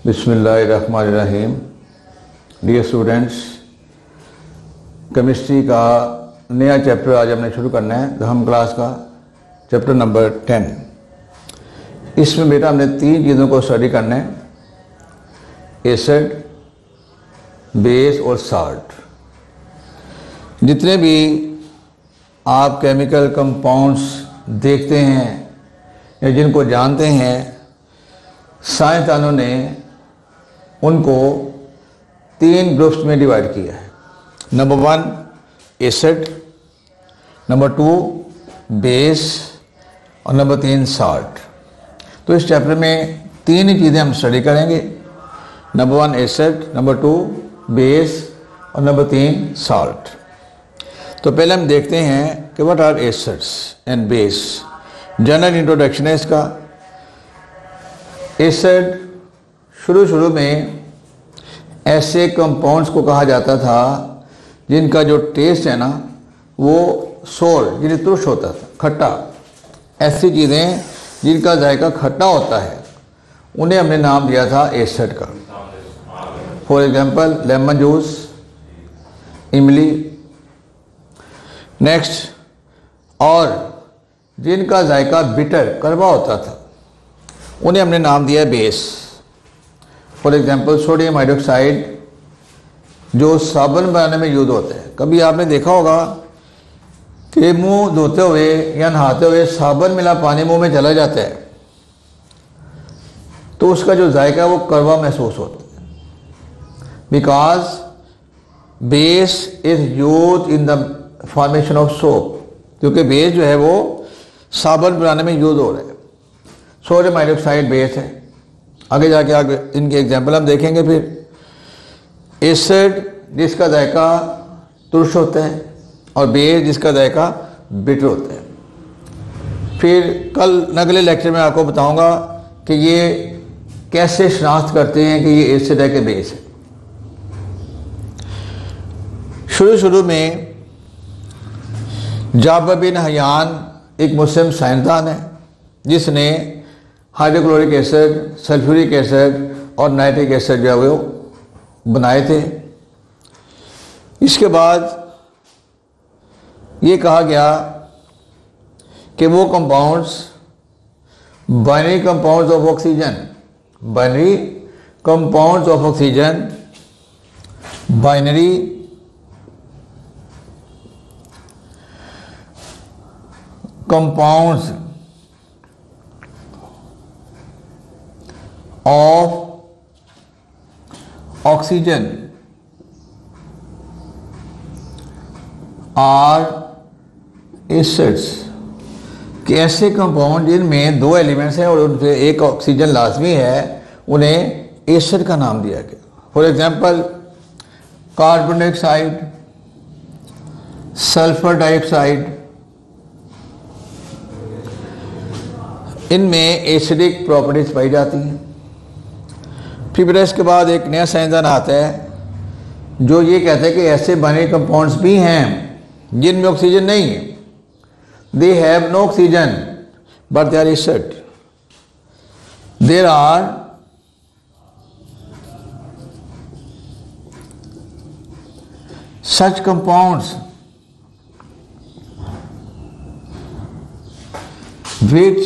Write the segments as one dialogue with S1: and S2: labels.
S1: बिस्मिल्लाहिर्रहमानिर्रहीम। Dear students, chemistry का नया चैप्टर आज हमने शुरू करना है, दहम क्लास का चैप्टर नंबर 10। इसमें बेटा हमने 3 चीज़ों को स्टडी करना है, एसिड, बेस और साल्ट। जितने भी आप केमिकल कंपाउंड्स देखते हैं या जिनको जानते हैं, साइंसदानों ने उनको 3 ग्रुप्स में डिवाइड किया है। नंबर 1 एसिड, नंबर 2 बेस और नंबर 3 साल्ट। तो इस चैप्टर में 3 ही चीज़ें हम स्टडी करेंगे, नंबर 1 एसिड, नंबर 2 बेस और नंबर 3 साल्ट। तो पहले हम देखते हैं कि what are acids and base. General introduction है इसका। एसिड शुरू में ऐसे कंपाउंड्स को कहा जाता था जिनका जो टेस्ट है ना वो सोर यानी तुरश होता था, खट्टा। ऐसी चीज़ें जिनका जायका खट्टा होता है उन्हें हमने नाम दिया था एसिड का। फॉर एग्जांपल लेमन जूस, इमली। नेक्स्ट, और जिनका जायका बिटर कड़वा होता था उन्हें हमने नाम दिया base. For example sodium hydroxide जो साबुन बनाने में यूज होते हैं। कभी आपने देखा होगा कि मुंह धोते हुए या नहाते हुए साबुन मिला पानी मुंह में चला जाता है तो उसका जो जायका है वो कड़वा महसूस होता है, because base is use in the formation of soap. क्योंकि बेस जो है वो साबुन बनाने में यूज हो रहा है। सोडियम हाइड्रोक्साइड बेस है। आगे जाके इनके एग्जाम्पल हम देखेंगे। फिर एसिड जिसका जायका तुरश होता है और बेस जिसका जायका बिटर होता है। फिर कल अगले लेक्चर में आपको बताऊंगा कि ये कैसे शनाख्त करते हैं कि ये एसिड है कि बेस है। शुरू में जाबर बिन हयान एक मुस्लिम साइंसदान है जिसने हाइड्रोक्लोरिक एसिड, सल्फ्यूरिक एसिड और नाइट्रिक एसिड जो है वो बनाए थे। इसके बाद ये कहा गया कि वो compounds binary compounds of oxygen, binary compounds of oxygen, binary compounds of oxygen are acids। कि ऐसे कंपाउंड जिनमें 2 एलिमेंट्स हैं और उनसे एक ऑक्सीजन लाजमी है उन्हें एसिड का नाम दिया गया। For example carbon dioxide, sulphur dioxide, इनमें एसिडिक प्रॉपर्टीज पाई जाती हैं। फिर इसके बाद एक नया साइंसदान आता है जो ये कहता है कि ऐसे बाइनरी कंपाउंड्स भी हैं जिनमें ऑक्सीजन नहीं है, they have no oxygen but they are acid. There are such compounds which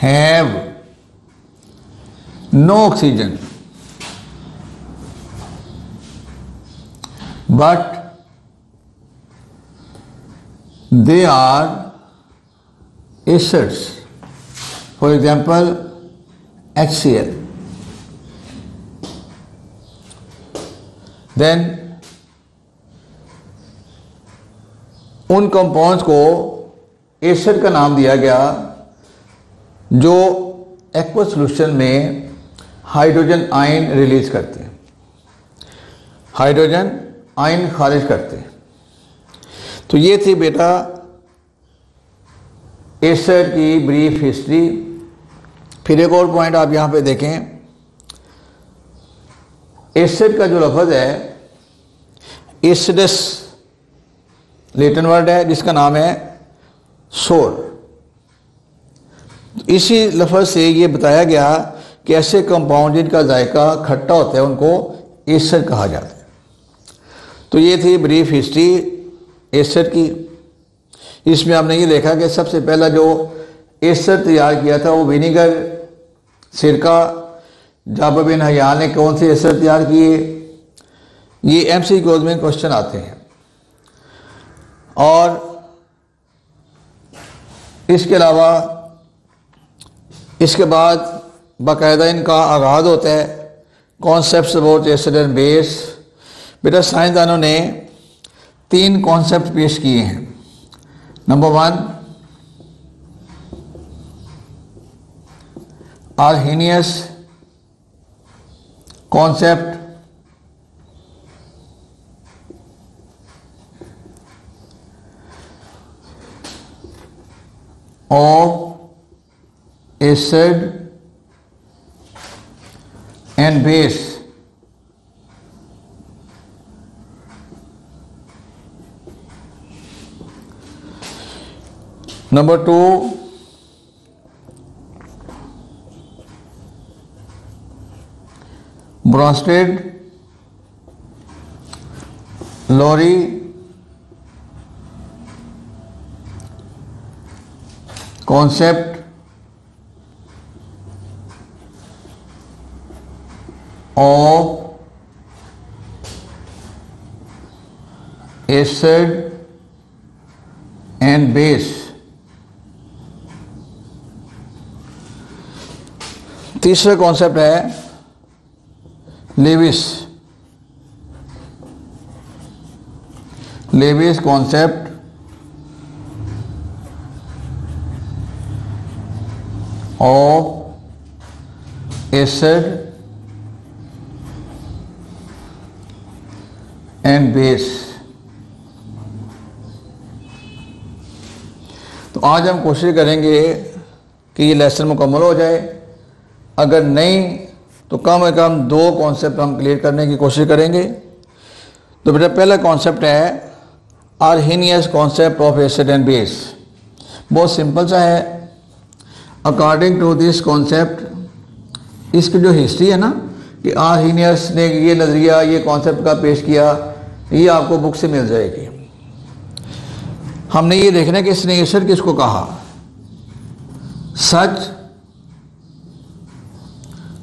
S1: have no oxygen but they are acids. For example HCl। then उन कंपाउंड्स को एसिड का नाम दिया गया जो एक्वस सॉल्यूशन में हाइड्रोजन आयन रिलीज करते हैं, हाइड्रोजन आयन खारिज करते हैं। तो ये थी बेटा एसिड की ब्रीफ हिस्ट्री। फिर एक और पॉइंट आप यहाँ पे देखें, एसिड का जो लफ्ज़ है एसिडस लेटिन वर्ड है जिसका नाम है सोर। इसी लफ्ज़ से ये बताया गया कि ऐसे कंपाउंड जिनका जायका खट्टा होता है उनको एस्टर कहा जाता है। तो ये थी ब्रीफ हिस्ट्री एस्टर की। इसमें हमने ये देखा कि सबसे पहला जो एस्टर तैयार किया था वो विनीगर सिरका। जाबिर बिन हयान ने कौन से एस्टर तैयार किए, ये MCQ में क्वेश्चन आते हैं। और इसके अलावा इसके बाद बाकायदा इनका आगाज़ होता है concepts about acid and base. बेटा साइंसदानों ने 3 कॉन्सेप्ट पेश किए हैं। Number 1 Arrhenius concept, of acid and base. Number 2 Bronsted Lowry concept of acid and base। तीसरा कॉन्सेप्ट है Lewis concept of acid and base। तो आज हम कोशिश करेंगे कि ये लेसन मुकम्मल हो जाए। अगर नहीं तो कम से कम 2 कॉन्सेप्ट हम क्लियर करने की कोशिश करेंगे। तो बेटा पहला कॉन्सेप्ट है Arrhenius concept of acid and base. बहुत सिंपल सा है। अकॉर्डिंग टू दिस कॉन्सेप्ट, इसकी जो हिस्ट्री है ना कि आर्हेनियस ने ये नज़रिया ये कॉन्सेप्ट का पेश किया, ये आपको बुक से मिल जाएगी। हमने ये देखना है कि इसने एसिड किसको कहा। सच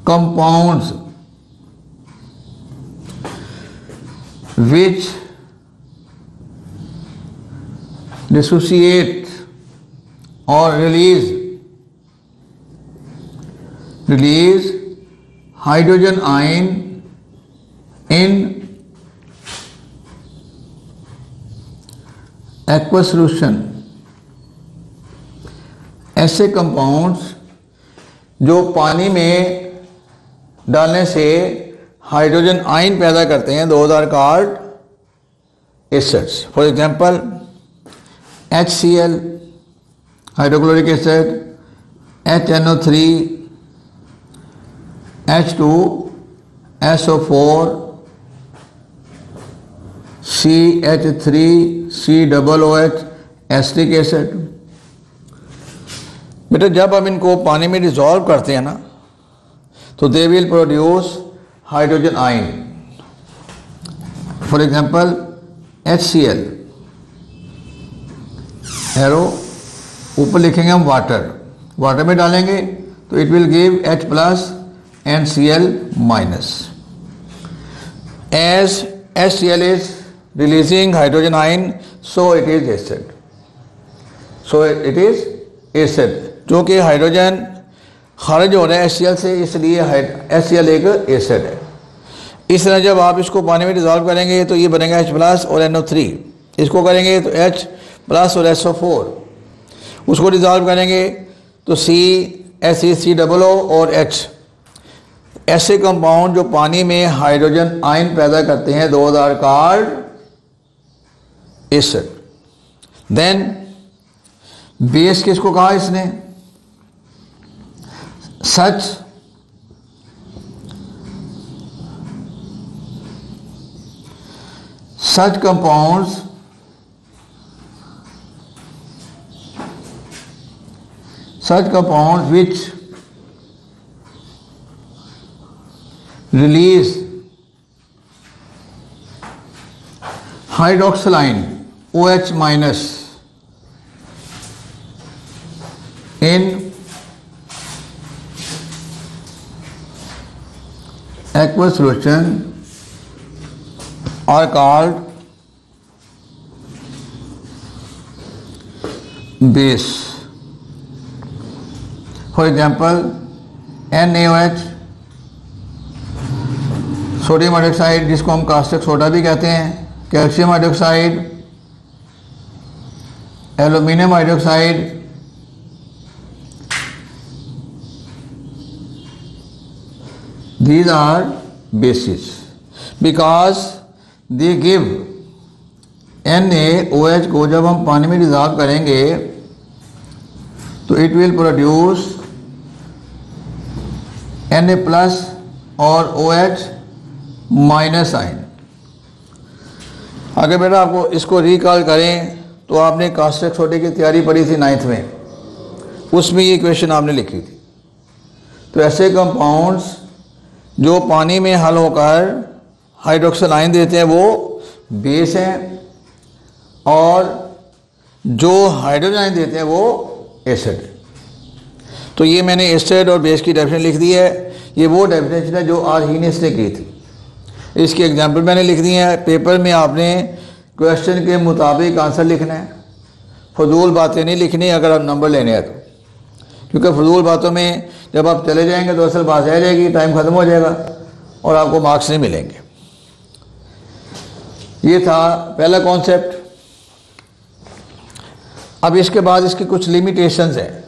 S1: कंपाउंड्स विच डिसोसिएट और release hydrogen ion in aqueous solution। ऐसे कंपाउंड्स जो पानी में डालने से हाइड्रोजन आयन पैदा करते हैं, those are called acids. For example HCl hydrochloric acid, HNO3, H2SO4, CH3COOH acetic acid. बेटा जब हम इनको पानी में डिजॉल्व करते हैं ना तो they will produce hydrogen ion. For example HCl arrow ऊपर लिखेंगे हम वाटर में डालेंगे तो it will give H+ and Cl-। As HCl is releasing hydrogen ion, so it is acid। जो कि हाइड्रोजन खारिज हो रहा है HCl से, इसलिए HCl एक एसिड है। इस तरह जब आप इसको पानी में डिजॉल्व करेंगे तो ये बनेगा H+ और NO3। इसको करेंगे तो H+ और SO4। उसको डिजॉल्व करेंगे तो CH3COO और H। ऐसे कंपाउंड जो पानी में हाइड्रोजन आयन पैदा करते हैं, those are called acid. Then base किसको कहा इसने? such compounds which release hydroxyline OH minus in aqueous solution are called base. For example, NaOH, sodium hydroxide जिसको हम कास्टिक सोडा भी कहते हैं, calcium hydroxide, aluminium hydroxide, these are bases because they give NaOH को जब हम पानी में डिजॉल्व करेंगे तो it will produce Na plus और OH माइनस आयन। अगर बेटा आपको इसको रिकॉल करें तो आपने कास्टिक सोडे की तैयारी पढ़ी थी 9th में, उसमें ये इक्वेशन आपने लिखी थी। तो ऐसे कंपाउंड्स जो पानी में हल होकर हाइड्रोक्सिल आयन देते हैं वो बेस हैं, और जो हाइड्रोजन आयन देते हैं वो एसिड है। तो ये मैंने एसिड और बेस की डेफिनेशन लिख दी है। ये वो डेफिनेशन है जो आर्हीनियस ने की थी। इसकी एग्जांपल मैंने लिख दी है। पेपर में आपने क्वेश्चन के मुताबिक आंसर लिखना है, फजूल बातें नहीं लिखनी अगर आप नंबर लेने हैं तो, क्योंकि फजूल बातों में जब आप चले जाएंगे तो असल बात रह जाएगी, टाइम ख़त्म हो जाएगा और आपको मार्क्स नहीं मिलेंगे। ये था पहला कॉन्सेप्ट। अब इसके बाद इसकी कुछ लिमिटेशंस हैं।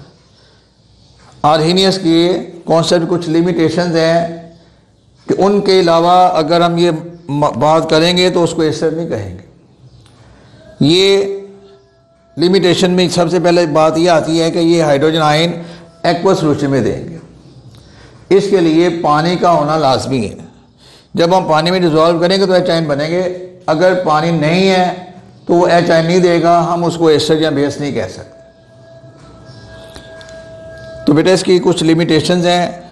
S1: आर्हीनियस की कॉन्सेप्ट कुछ लिमिटेशंस हैं कि उनके अलावा अगर हम ये बात करेंगे तो उसको एसिड नहीं कहेंगे। ये लिमिटेशन में सबसे पहले बात ये आती है कि ये हाइड्रोजन आयन एक्वस सॉल्यूशन में देंगे। इसके लिए पानी का होना लाजमी है। जब हम पानी में डिज़ोल्व करेंगे तो एच आयन बनेंगे। अगर पानी नहीं है तो वो एच आयन नहीं देगा, हम उसको एसिड या बेस नहीं कह सकते। तो बेटा इसकी कुछ लिमिटेशंस हैं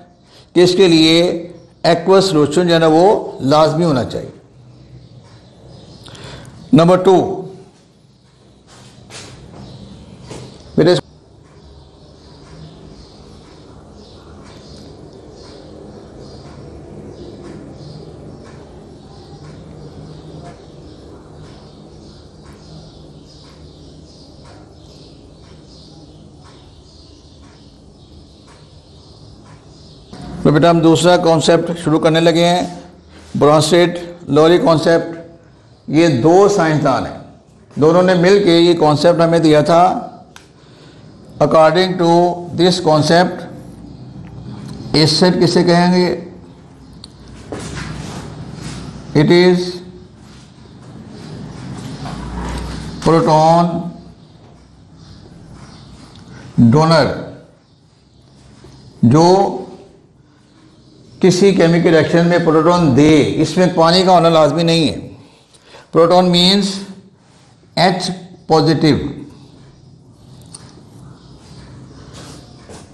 S1: कि इसके लिए एक्वस सॉल्यूशन जो है ना वो लाजमी होना चाहिए। नंबर 2, बेटा तो बेटा हम दूसरा कॉन्सेप्ट शुरू करने लगे हैं, ब्रॉन्स्टेड लोरी कॉन्सेप्ट। ये दो साइंसदान हैं, दोनों ने मिल के ये कॉन्सेप्ट हमें दिया था। According to this concept acid किसे कहेंगे? इट इज प्रोटॉन डोनर, जो किसी केमिकल रिएक्शन में प्रोटॉन दे। इसमें पानी का होना लाजमी नहीं है। Proton means H positive,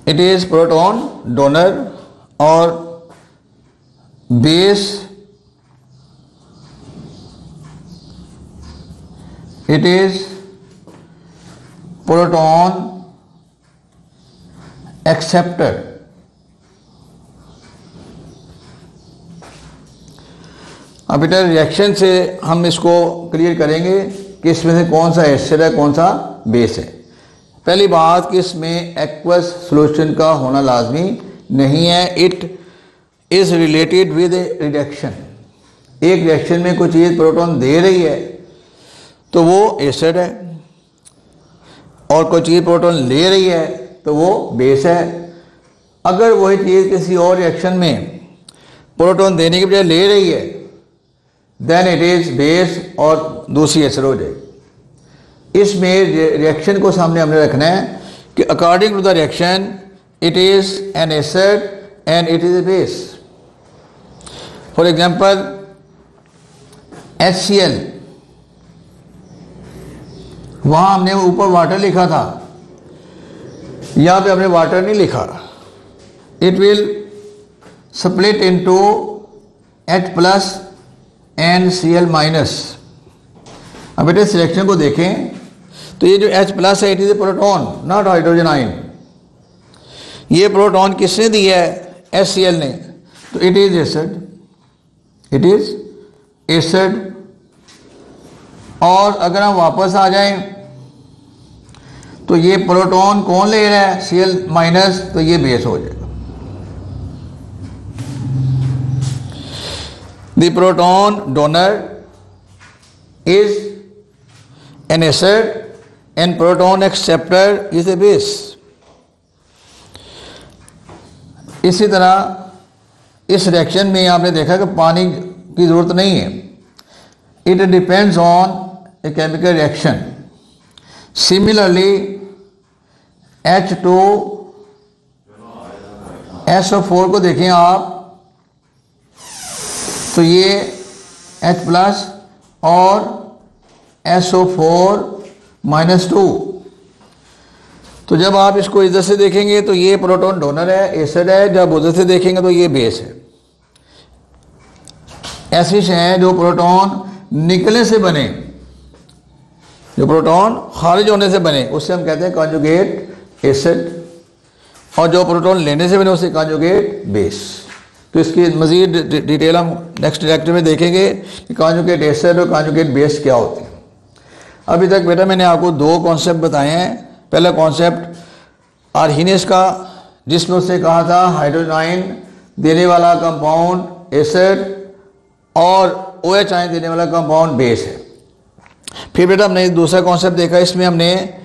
S1: it is proton donor. और base it is proton acceptor. अब बेटा रिएक्शन से हम इसको क्लियर करेंगे कि इसमें से कौन सा एसिड है कौन सा बेस है। पहली बात कि इसमें एक्वस सॉल्यूशन का होना लाजमी नहीं है। It is related with A reaction. एक रिएक्शन में कोई चीज़ प्रोटॉन दे रही है तो वो एसिड है, और कोई चीज़ प्रोटॉन ले रही है तो वो बेस है। अगर वही चीज़ किसी और रिएक्शन में प्रोटॉन देने के बजाय ले रही है देन इट इज बेस और दूसरी एसिड हो जाएगी। इसमें रिएक्शन को सामने हमने रखना है कि according to the reaction it is an acid and it is a base. For example HCl, वहां हमने ऊपर वाटर लिखा था, यहां पे हमने वाटर नहीं लिखा। It will split into H plus and Cl minus. अब बेटे सिलेक्शन को देखें तो ये जो H प्लस है it is A proton not hydrogen ion. ये प्रोटॉन किसने दिया है? HCl ने। तो it is acid, it is acid. और अगर हम वापस आ जाएं तो ये प्रोटॉन कौन ले रहा है? Cl माइनस, तो ये बेस हो जाएगा। The proton donor is an acid and proton acceptor is a base. इसी तरह इस रिएक्शन में आपने देखा कि पानी की जरूरत नहीं है। It depends on a chemical reaction. Similarly H2SO4 को देखें आप तो ये H प्लस और SO4 माइनस 2। तो जब आप इसको इधर से देखेंगे तो ये प्रोटॉन डोनर है, एसिड है। जब उधर से देखेंगे तो ये बेस है। ऐसी हैं जो प्रोटॉन निकलने से बने, जो प्रोटॉन खारिज होने से बने उसे हम कहते हैं कॉन्जुगेट एसिड, और जो प्रोटॉन लेने से बने उसे कॉन्जुगेट बेस। तो इसकी मज़ीद डिटेल हम नेक्स्ट लेक्चर में देखेंगे कि कॉन्जुगेट एसिड और कॉन्जुगेट बेस क्या होती है। अभी तक बेटा मैंने आपको दो कॉन्सेप्ट बताए हैं। पहला कॉन्सेप्ट आर्हीनेस का, जिसमें उसने कहा था हाइड्रोजन आयन देने वाला कंपाउंड एसिड और OH आयन देने वाला कंपाउंड बेस है। फिर बेटा हमने दूसरा कॉन्सेप्ट देखा, इसमें हमने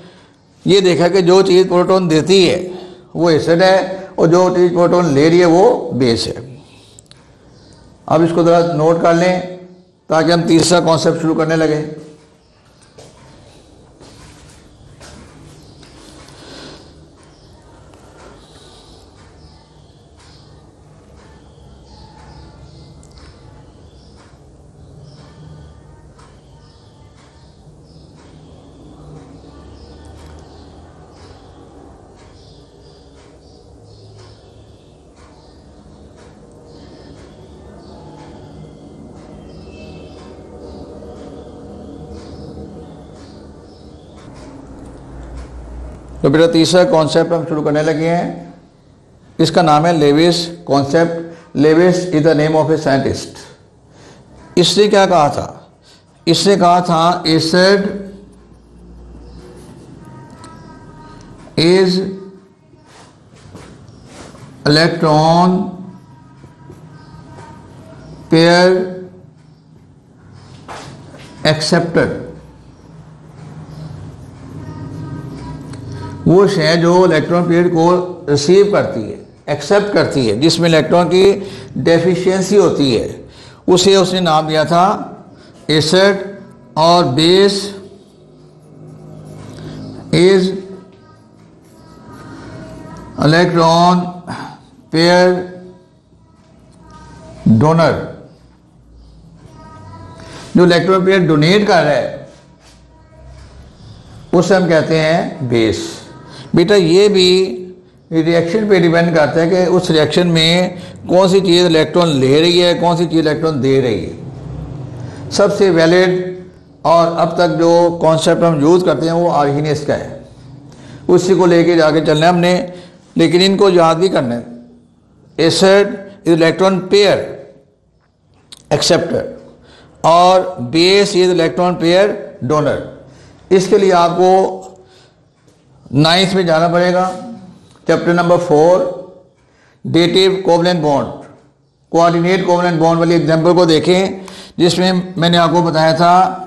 S1: ये देखा कि जो चीज़ प्रोटॉन देती है वो एसिड है और जो चीज़ प्रोटॉन ले रही है वो बेस है। अब इसको ज़रा नोट कर लें ताकि हम तीसरा कॉन्सेप्ट शुरू करने लगे। तो बेटा तीसरा कॉन्सेप्ट हम शुरू करने लगे हैं। इसका नाम है Lewis concept. Lewis is the name of a scientist. इसने क्या कहा था? इसने कहा था acid is electron pair acceptor. वो शय जो इलेक्ट्रॉन पेयर को रिसीव करती है, एक्सेप्ट करती है, जिसमें इलेक्ट्रॉन की डेफिशिएंसी होती है, उसे उसने नाम दिया था एसिड। और base is electron pair donor. जो इलेक्ट्रॉन पेयर डोनेट कर रहा है उसे हम कहते हैं बेस। बेटा ये भी रिएक्शन पे डिपेंड करता है कि उस रिएक्शन में कौन सी चीज़ इलेक्ट्रॉन ले रही है, कौन सी चीज़ इलेक्ट्रॉन दे रही है। सबसे वैलिड और अब तक जो कॉन्सेप्ट हम यूज़ करते हैं वो आर्हीनेस का है, उसी को लेके जाके चलना है हमने। लेकिन इनको याद भी करना है। Acid is electron pair acceptor और base is electron pair donor. इसके लिए आपको 9th में जाना पड़ेगा, chapter number 4 dative covalent bond, coordinate covalent bond वाली एग्जाम्पल को देखें, जिसमें मैंने आपको बताया था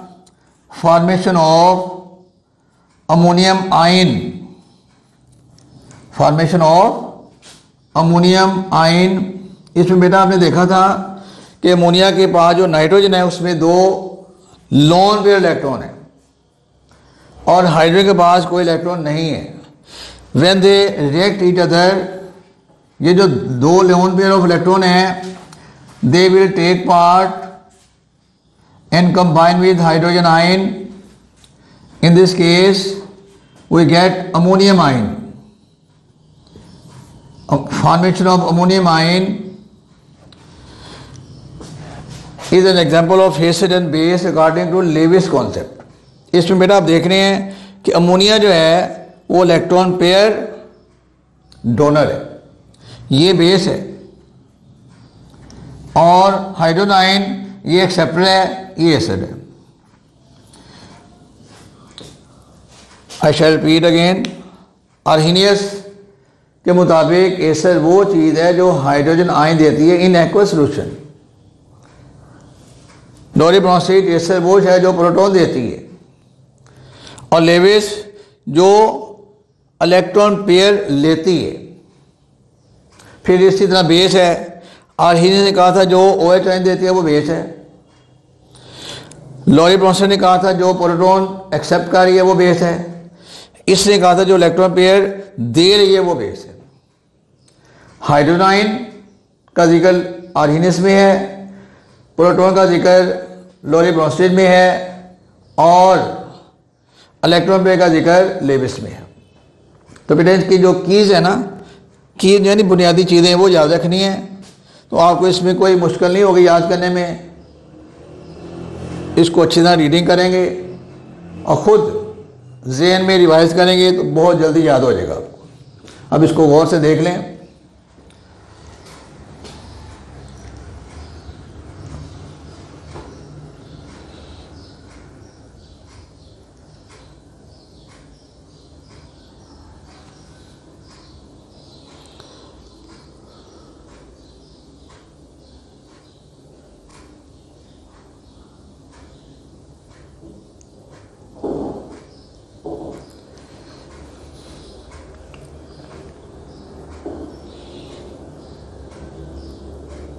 S1: formation of ammonium ion. Formation of ammonium ion, इसमें बेटा आपने देखा था कि अमोनिया के पास जो नाइट्रोजन है उसमें 2 लोन पेयर इलेक्ट्रॉन है और हाइड्रोजन के पास कोई इलेक्ट्रॉन नहीं है। When they react each other, ये जो 2 लोन पेयर ऑफ इलेक्ट्रॉन है they will take part and combine with hydrogen ion. In this case we get ammonium ion. Formation of ammonium ion is an example of acid and base according to Lewis concept. इसमें बेटा आप देख रहे हैं कि ammonia जो है वो इलेक्ट्रॉन पेयर डोनर है, ये बेस है, और हाइड्रोनाइन ये एक्सेप्टर है, ये एसिड है। आई शैल रिपीट अगेन, आर्हीनियस के मुताबिक एसिड वो चीज़ है जो हाइड्रोजन आयन देती है इन एक्वस सोल्यूशन। डोरी ब्रोंसाइट एसिड वो है जो प्रोटॉन देती है, और लेविस जो इलेक्ट्रॉन पेयर लेती है। फिर इसी तरह बेस है, आर्हीनियस ने कहा था जो OH आयन देती है वो बेस है। लॉरी ब्रोंसन ने कहा था जो प्रोटॉन एक्सेप्ट कर रही है वो बेस है। इसने कहा था जो इलेक्ट्रॉन पेयर दे रही है वो बेस है। हाइड्रोनाइन का जिक्र आर्हीनियस में है, प्रोटॉन का जिक्र लॉरी ब्रोंस्टेड में है, और इलेक्ट्रॉन पेयर का जिक्र लेविस में है। तो बेटा इसकी जो कीज़ है ना, कीज़ यानी बुनियादी चीज़ें वो याद रखनी है, तो आपको इसमें कोई मुश्किल नहीं होगी याद करने में। इसको अच्छी तरह रीडिंग करेंगे और ख़ुद ज़हन में रिवाइज करेंगे तो बहुत जल्दी याद हो जाएगा आपको। अब इसको गौर से देख लें।